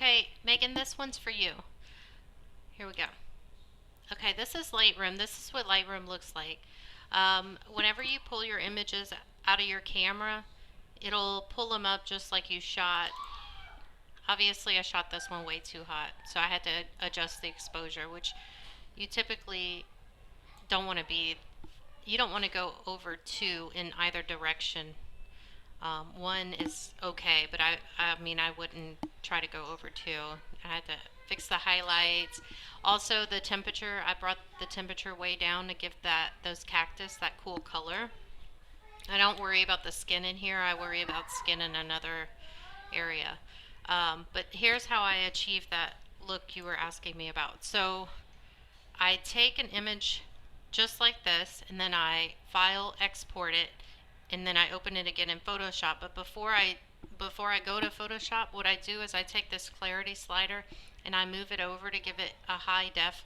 Okay, Megan, this one's for you. Here we go. Okay, this is Lightroom. This is what Lightroom looks like. Whenever you pull your images out of your camera, it'll pull them up just like you shot. Obviously, I shot this one way too hot, so I had to adjust the exposure, which you typically don't want to be. You don't want to go over 2 in either direction. 1 is okay, but I mean, I wouldn't try to go over 2. I had to fix the highlights. Also, the temperature, I brought the temperature way down to give those cactus that cool color. I don't worry about the skin in here. I worry about skin in another area. But here's how I achieve that look you were asking me about. So I take an image just like this, and then I file export it, and then I open it again in Photoshop. But before I go to Photoshop, what I do is I take this clarity slider and I move it over to give it a high def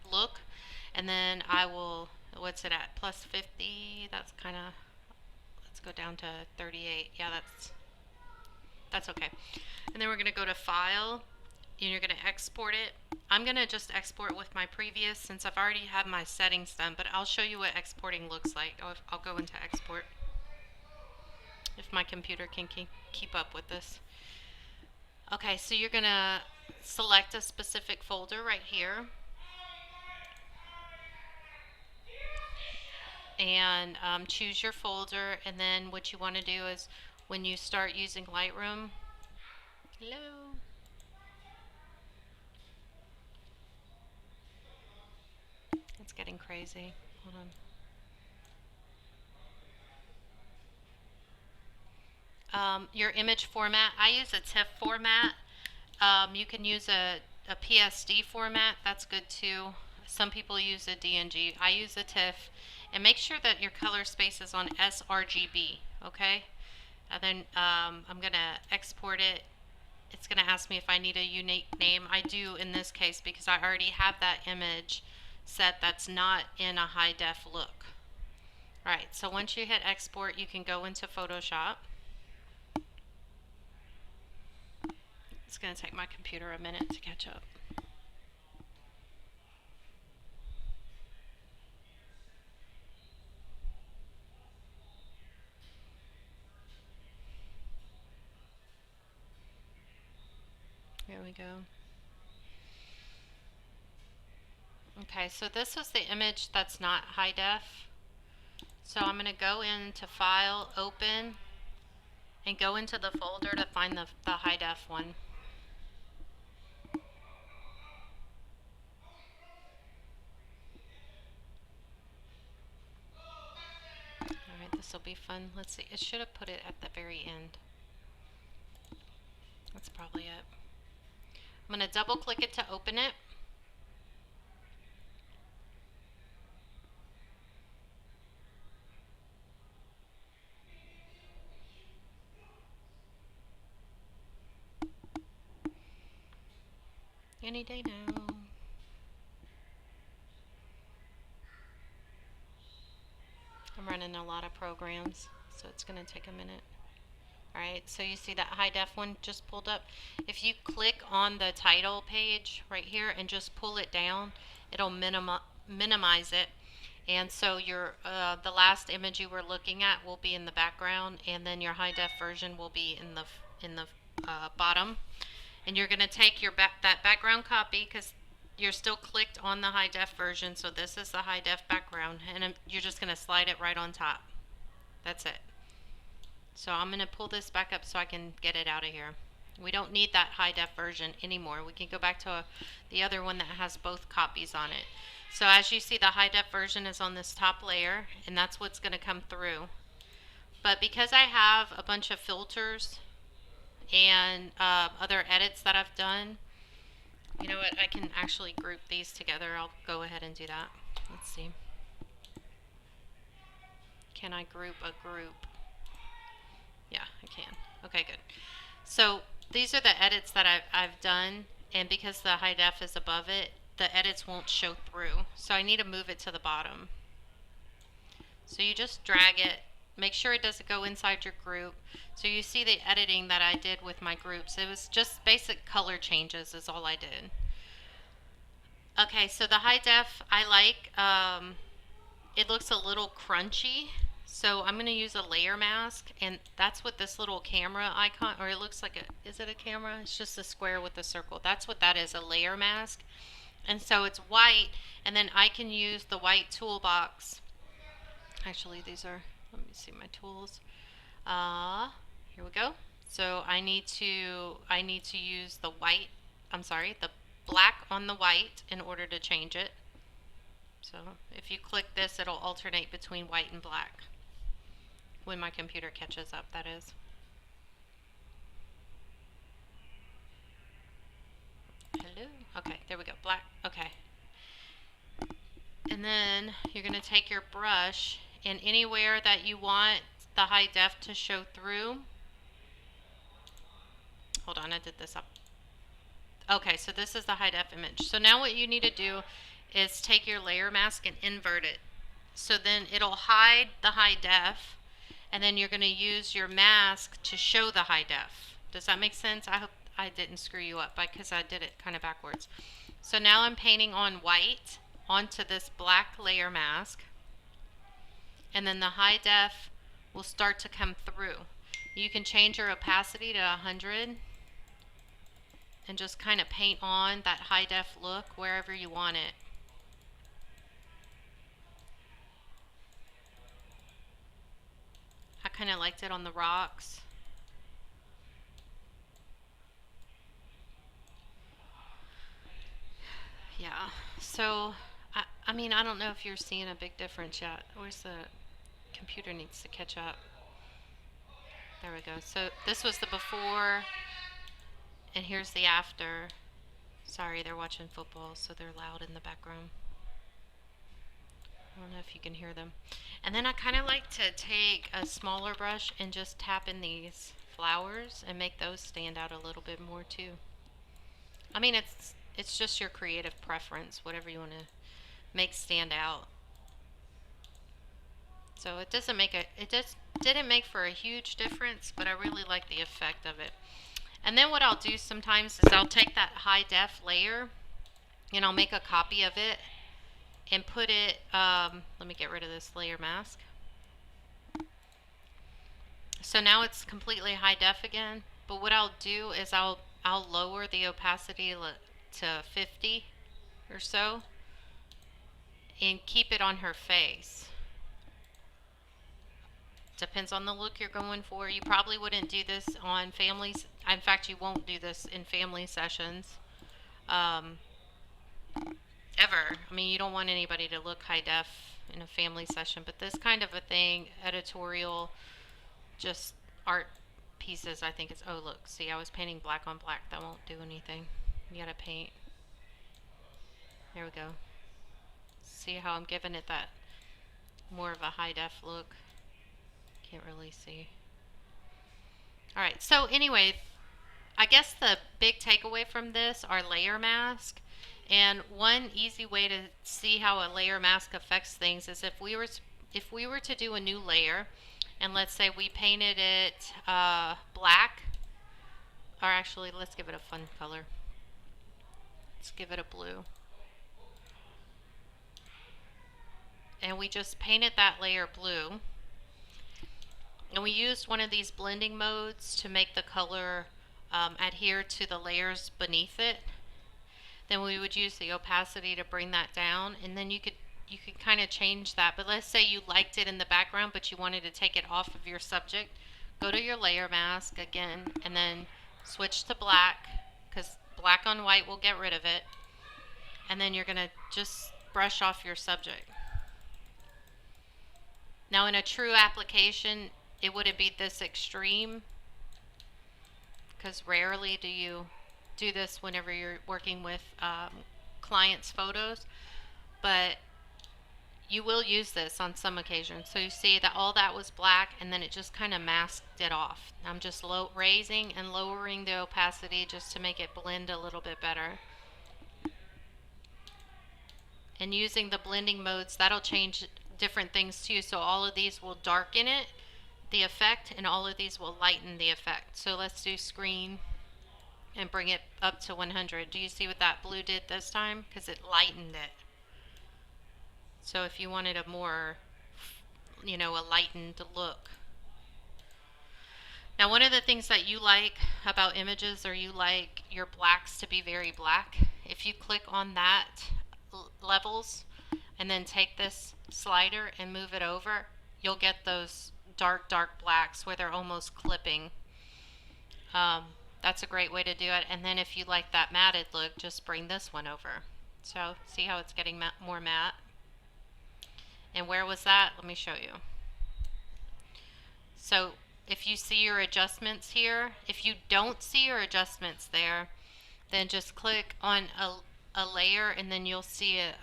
look, and then I will, what's it at, plus 50? That's kind of, let's go down to 38. Yeah, that's okay. And then we're going to go to File, and you're going to export it. I'm going to just export with my previous, since I've already had my settings done, but I'll show you what exporting looks like. I'll go into export if my computer can keep up with this. Okay, so you're going to select a specific folder right here, and choose your folder, and then what you want to do is when you start using Lightroom, hello, it's getting crazy, hold on. Your image format, I use a TIFF format. You can use a PSD format, that's good too. Some people use a DNG. I use a TIFF. And make sure that your color space is on sRGB, okay? And then I'm going to export it. It's going to ask me if I need a unique name. I do in this case because I already have that image set that's not in a high def look. Alright, so once you hit export, you can go into Photoshop. It's going to take my computer a minute to catch up. Here we go. Okay, so this is the image that's not high def. So I'm going to go into File, Open, and go into the folder to find the high def one. Alright, this will be fun. Let's see, it should have put it at the very end. That's probably it. I'm going to double click it to open it. Any day now. I'm running a lot of programs, so it's going to take a minute. Alright, so you see that high def one just pulled up. If you click on the title page right here and just pull it down, it'll minimize it. And so your the last image you were looking at will be in the background, and then your high def version will be in the bottom. And you're going to take your that background copy, because you're still clicked on the high def version, so this is the high def background, and you're just going to slide it right on top. That's it. So I'm going to pull this back up so I can get it out of here. We don't need that high def version anymore. We can go back to the other one that has both copies on it. So as you see, the high def version is on this top layer, and that's what's going to come through. But because I have a bunch of filters and other edits that I've done, you know what, I can actually group these together. I'll go ahead and do that. Let's see. Can I group a group? Yeah, I can. Okay, good. So these are the edits that I've done, and because the high def is above it, the edits won't show through. So I need to move it to the bottom. So you just drag it Make sure it doesn't go inside your group. So you see the editing that I did with my groups. It was just basic color changes is all I did. Okay, so the high def I like, it looks a little crunchy. So I'm going to use a layer mask, and that's what this little camera icon, or it looks like a, is it a camera? It's just a square with a circle. That's what that is, a layer mask. And so it's white, and then I can use the white toolbox. Actually, these are, let me see my tools. Here we go. So I need to use the white, I'm sorry, the black on the white in order to change it. So if you click this, it'll alternate between white and black when my computer catches up, that is. Hello. Okay, there we go. Black. Okay. And then you're going to take your brush, and anywhere that you want the high def to show through. Hold on, I did this up. Okay, so this is the high def image. So now what you need to do is take your layer mask and invert it. So then it'll hide the high def, and then you're going to use your mask to show the high def. Does that make sense? I hope I didn't screw you up because I did it kind of backwards. So now I'm painting on white onto this black layer mask, and then the high def will start to come through. You can change your opacity to 100 and just kind of paint on that high def look wherever you want it. I kind of liked it on the rocks. Yeah, so I mean, I don't know if you're seeing a big difference yet. Where's the computer needs to catch up. There we go. So this was the before, and here's the after. Sorry, they're watching football, so they're loud in the background. I don't know if you can hear them. And then I kind of like to take a smaller brush and just tap in these flowers and make those stand out a little bit more too. I mean, it's just your creative preference, whatever you want to make stand out. So it doesn't make it just didn't make for a huge difference, but I really like the effect of it. And then what I'll do sometimes is I'll take that high def layer and I'll make a copy of it and put it, let me get rid of this layer mask. So now it's completely high def again, but what I'll do is I'll lower the opacity to 50 or so and keep it on her face. Depends on the look you're going for. You probably wouldn't do this on families. In fact, you won't do this in family sessions. Ever. I mean, you don't want anybody to look high def in a family session, but this kind of a thing, editorial, just art pieces, I think it's, oh look, see, I was painting black on black. That won't do anything. You gotta paint. There we go. See how I'm giving it that more of a high def look? Can't really see. Alright, so anyway, I guess the big takeaway from this are layer mask. And one easy way to see how a layer mask affects things is if we were to do a new layer, and let's say we painted it black, or actually let's give it a fun color. Let's give it a blue. And we just painted that layer blue. And we used one of these blending modes to make the color adhere to the layers beneath it. Then we would use the opacity to bring that down, and then you could kind of change that. But let's say you liked it in the background, but you wanted to take it off of your subject. Go to your layer mask again, and then switch to black, because black on white will get rid of it. And then you're going to just brush off your subject. Now in a true application, it wouldn't be this extreme, because rarely do you do this whenever you're working with clients' photos, but you will use this on some occasions. So you see that all that was black, and then it just kind of masked it off. I'm just raising and lowering the opacity just to make it blend a little bit better. And using the blending modes, that'll change different things too. So all of these will darken it, the effect, and all of these will lighten the effect. So let's do screen and bring it up to 100. Do you see what that blue did this time? Because it lightened it. So if you wanted a more, a lightened look. Now, one of the things that you like about images, or you like your blacks to be very black, if you click on that levels and then take this slider and move it over, you'll get those dark blacks where they're almost clipping. That's a great way to do it. And then if you like that matted look, just bring this one over. So see how it's getting more matte? And where was that? Let me show you. So if you see your adjustments here, if you don't see your adjustments there, then just click on a layer, and then you'll see it.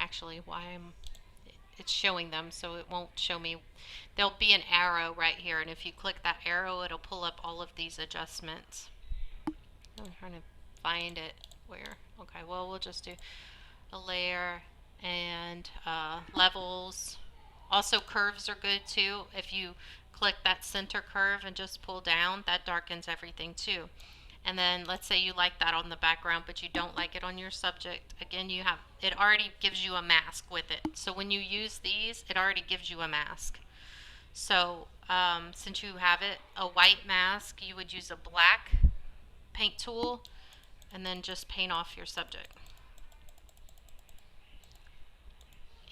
Actually, it's showing them, so it won't show me. There'll be an arrow right here, and if you click that arrow, it'll pull up all of these adjustments. I'm trying to find it. Where? Okay, well, we'll just do a layer and levels. Also, curves are good too. If you click that center curve and just pull down, that darkens everything too. And then let's say you like that on the background, but you don't like it on your subject. Again, it already gives you a mask with it. So when you use these, it already gives you a mask. So since you have it, a white mask, you would use a black paint tool and then just paint off your subject.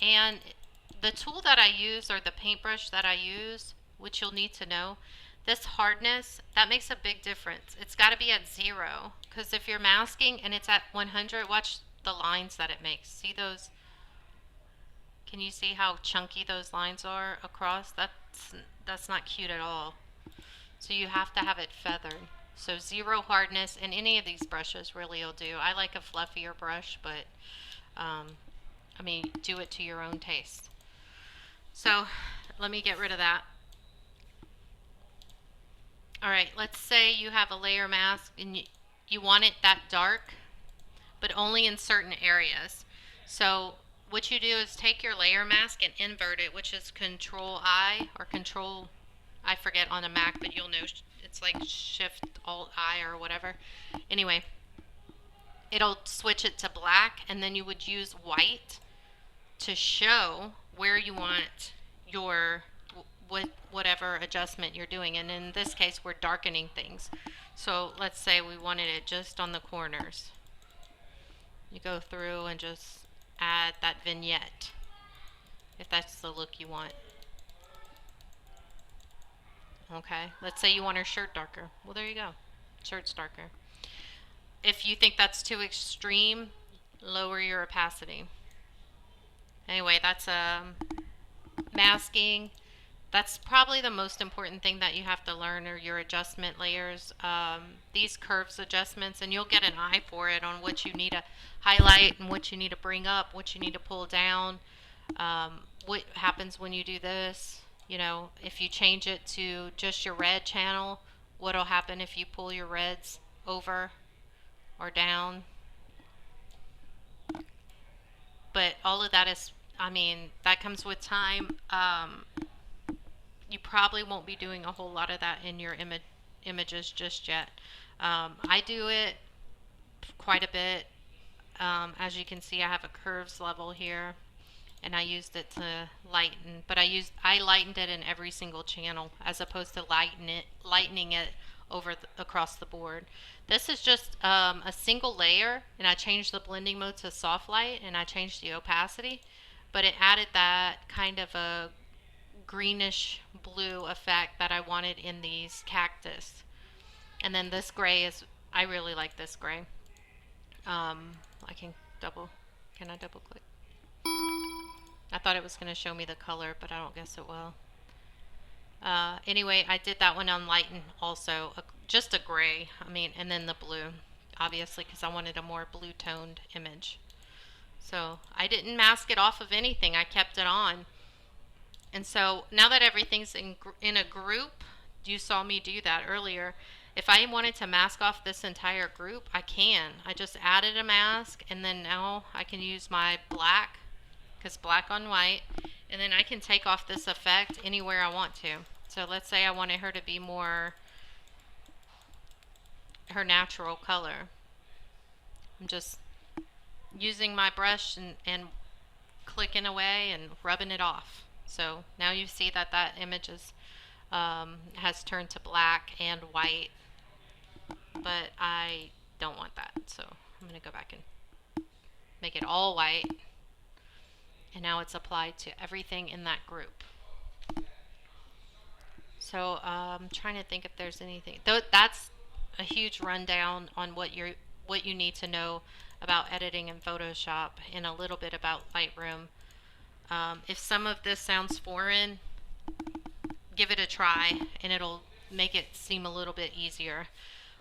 And the tool that I use, or the paintbrush that I use, which you'll need to know, this hardness, that makes a big difference. It's got to be at 0, because if you're masking and it's at 100, watch the lines that it makes. See those? Can you see how chunky those lines are across? That's not cute at all. So you have to have it feathered. So 0 hardness, and any of these brushes really will do. I like a fluffier brush, but I mean, do it to your own taste. So let me get rid of that. Alright, let's say you have a layer mask and you want it that dark, but only in certain areas. So what you do is take your layer mask and invert it, which is Control-I or Control, I forget on a Mac, but you'll know it's like Shift-Alt-I or whatever. Anyway, it'll switch it to black, and then you would use white to show where you want your whatever adjustment you're doing. And in this case, we're darkening things. So let's say we wanted it just on the corners. You go through and just add that vignette, if that's the look you want. Okay, let's say you want her shirt darker. Well, there you go. Shirt's darker. If you think that's too extreme, lower your opacity. Anyway, that's masking. That's probably the most important thing that you have to learn, are your adjustment layers. These curves adjustments, and you'll get an eye for it on what you need to highlight and what you need to bring up, what you need to pull down. What happens when you do this? You know, if you change it to just your red channel, what'll happen if you pull your reds over or down? But all of that is, I mean, that comes with time. You probably won't be doing a whole lot of that in your images just yet. I do it quite a bit. As you can see, I have a curves level here, and I used it to lighten, but I lightened it in every single channel as opposed to lightening it over across the board. This is just a single layer, and I changed the blending mode to soft light, and I changed the opacity, but it added that kind of a greenish blue effect that I wanted in these cactus. And then this gray is, I really like this gray. I can I double click? I thought it was going to show me the color, but I don't guess it will. Anyway, I did that one on lighten also, just a gray, I mean, and then the blue, obviously, because I wanted a more blue toned image. So I didn't mask it off of anything, I kept it on. And so now that everything's in a group, you saw me do that earlier. If I wanted to mask off this entire group, I can. I just added a mask, and then now I can use my black, because black on white, and then I can take off this effect anywhere I want to. So let's say I wanted her to be more her natural color. I'm just using my brush and clicking away and rubbing it off. So now you see that that image is has turned to black and white, but I don't want that. So I'm going to go back and make it all white. And now it's applied to everything in that group. So I'm trying to think if there's anything. That's a huge rundown on what you need to know about editing in Photoshop and a little bit about Lightroom. If some of this sounds foreign, give it a try and it'll make it seem a little bit easier.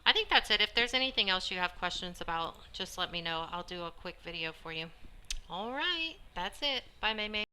I think that's it. If there's anything else you have questions about, just let me know. I'll do a quick video for you. All right, that's it. Bye, May May.